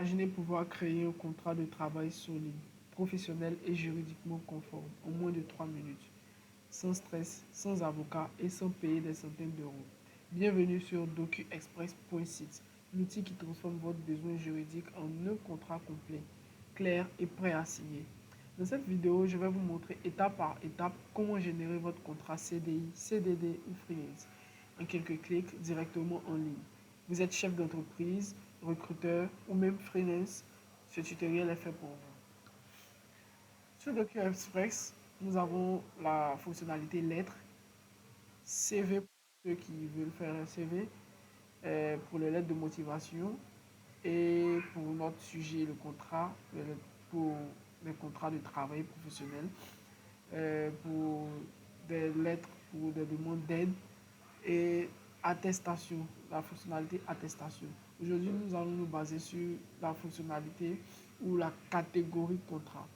Imaginez pouvoir créer un contrat de travail solide, professionnel et juridiquement conforme en moins de 3 minutes, sans stress, sans avocat et sans payer des centaines d'euros. Bienvenue sur DocuExpress.site, l'outil qui transforme votre besoin juridique en un contrat complet, clair et prêt à signer. Dans cette vidéo, je vais vous montrer étape par étape comment générer votre contrat CDI, CDD ou freelance en quelques clics directement en ligne. Vous êtes chef d'entreprise, recruteur ou même freelance, ce tutoriel est fait pour vous. Sur DocuExpress, nous avons la fonctionnalité lettres, CV pour ceux qui veulent faire un CV, pour les lettres de motivation et pour notre sujet, le contrat, pour les contrats de travail professionnel, pour des lettres pour des demandes d'aide et attestation, la fonctionnalité attestation. Aujourd'hui, nous allons nous baser sur la fonctionnalité ou la catégorie contrat.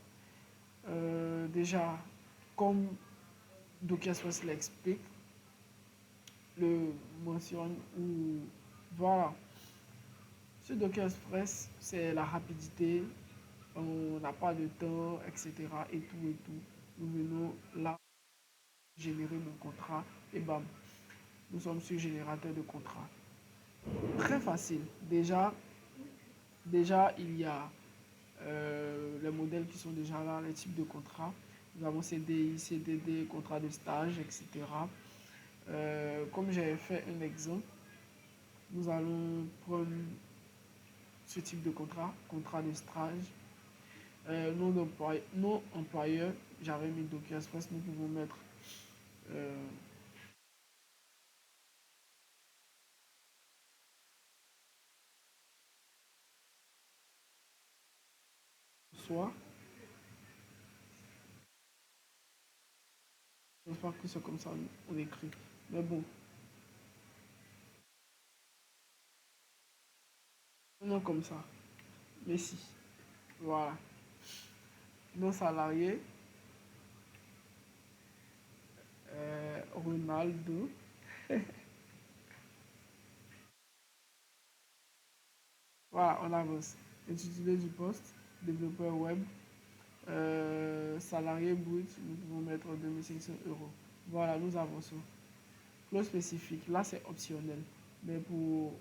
Déjà, comme DocuExpress l'explique, le mentionne ou voilà. Sur DocuExpress, c'est la rapidité, on n'a pas de temps, etc. et tout et tout. Nous venons là générer mon contrat et bam, nous sommes sur générateur de contrat. Très facile. Déjà il y a les modèles qui sont déjà là, les types de contrats. Nous avons CDI, CDD, contrat de stage, etc. Comme j'ai fait un exemple, nous allons prendre ce type de contrat, contrat de stage. Non employeur, j'avais mis DocuExpress, nous pouvons mettre euh, soit, je ne pense pas que c'est comme ça on écrit. Mais bon, non comme ça. Mais si, voilà. Non salarié, Ronaldo. Voilà, on avance. Intitulé du poste, développeur web, salarié brut, nous pouvons mettre 2500 euros. Voilà, nous avançons. Clause spécifique, là c'est optionnel. Mais pour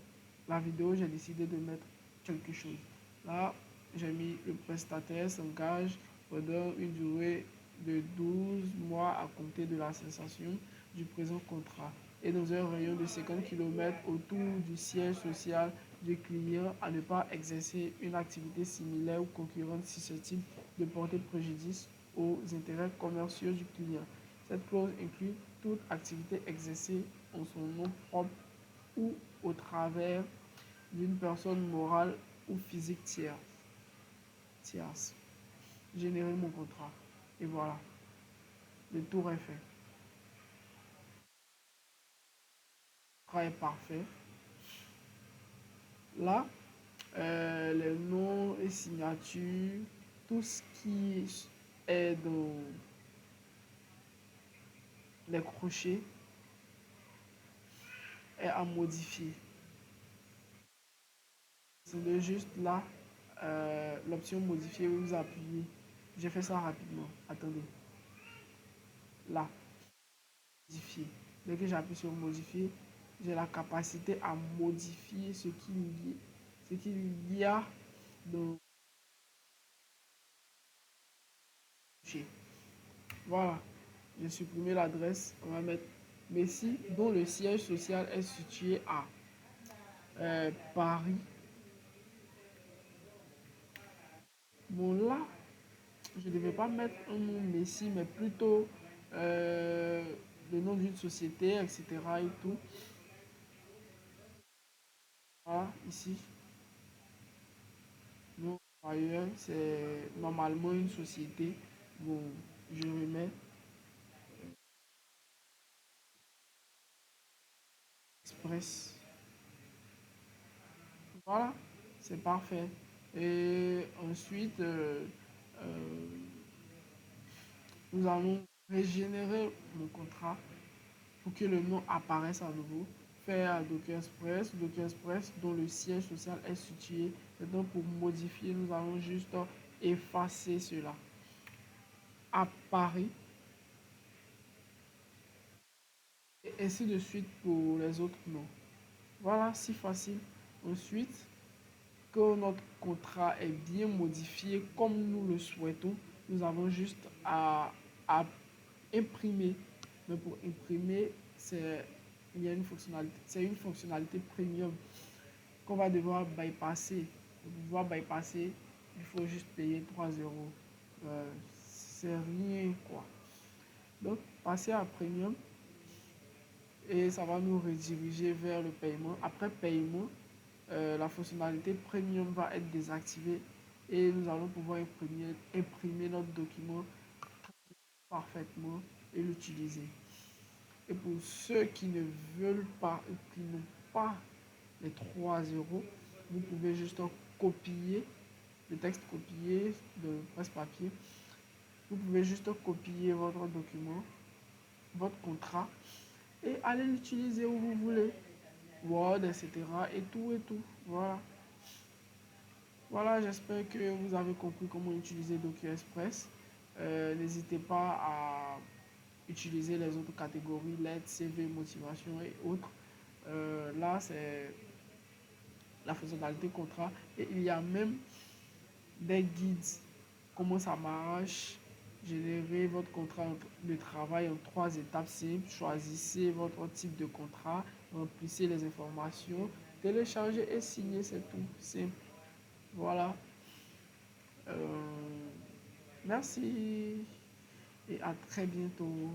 la vidéo, j'ai décidé de mettre quelque chose. Là, j'ai mis le prestataire s'engage pendant une durée de 12 mois à compter de la cessation du présent contrat et dans un rayon de 50 km autour du siège social du client à ne pas exercer une activité similaire ou concurrente susceptible de porter préjudice aux intérêts commerciaux du client. Cette clause inclut toute activité exercée en son nom propre ou au travers d'une personne morale ou physique tierce. Générer mon contrat. Et voilà, le tour est fait. Le contrat est parfait. Là, les noms et signatures, tout ce qui est dans les crochets est à modifier. C'est juste là, l'option modifier, vous appuyez. J'ai fait ça rapidement. Attendez. Là, modifier. Dès que j'appuie sur modifier, j'ai la capacité à modifier ce qu'il y a dans. Voilà, j'ai supprimé l'adresse. On va mettre Messi, dont le siège social est situé à Paris. Bon, là, je ne devais pas mettre un nom Messi, mais plutôt euh, le nom d'une société, etc. et tout. Voilà, ici. Non, ailleurs, c'est normalement une société. Bon, je remets Express. Voilà, c'est parfait. Et ensuite, euh, nous allons régénérer mon contrat pour que le nom apparaisse à nouveau. faire à DocExpress, DocExpress dont le siège social est situé. Maintenant, pour modifier, nous allons juste effacer cela à Paris et ainsi de suite pour les autres noms. Voilà, si facile. Ensuite, que notre contrat est bien modifié comme nous le souhaitons, nous avons juste à imprimer. Mais pour imprimer, il y a c'est une fonctionnalité premium qu'on va devoir bypasser. Pour pouvoir bypasser, il faut juste payer 3 euros. C'est rien quoi. Donc, passer à premium et ça va nous rediriger vers le paiement. Après paiement, la fonctionnalité premium va être désactivée et nous allons pouvoir imprimer notre document parfaitement et l'utiliser. Et pour ceux qui ne veulent pas, qui n'ont pas les 3 euros, vous pouvez juste copier le texte copié de presse-papier. Vous pouvez juste copier votre document, votre contrat et aller l'utiliser où vous voulez. Word, etc. Et tout et tout. Voilà. Voilà, j'espère que vous avez compris comment utiliser DocuExpress. N'hésitez pas à utiliser les autres catégories, lettres, CV, motivation et autres. Là, c'est la fonctionnalité contrat. Et il y a même des guides. Comment ça marche? Générer votre contrat de travail en 3 étapes simples. Choisissez votre type de contrat. Remplissez les informations. Téléchargez et signez, c'est tout. Simple. Voilà. Euh, Merci et à très bientôt.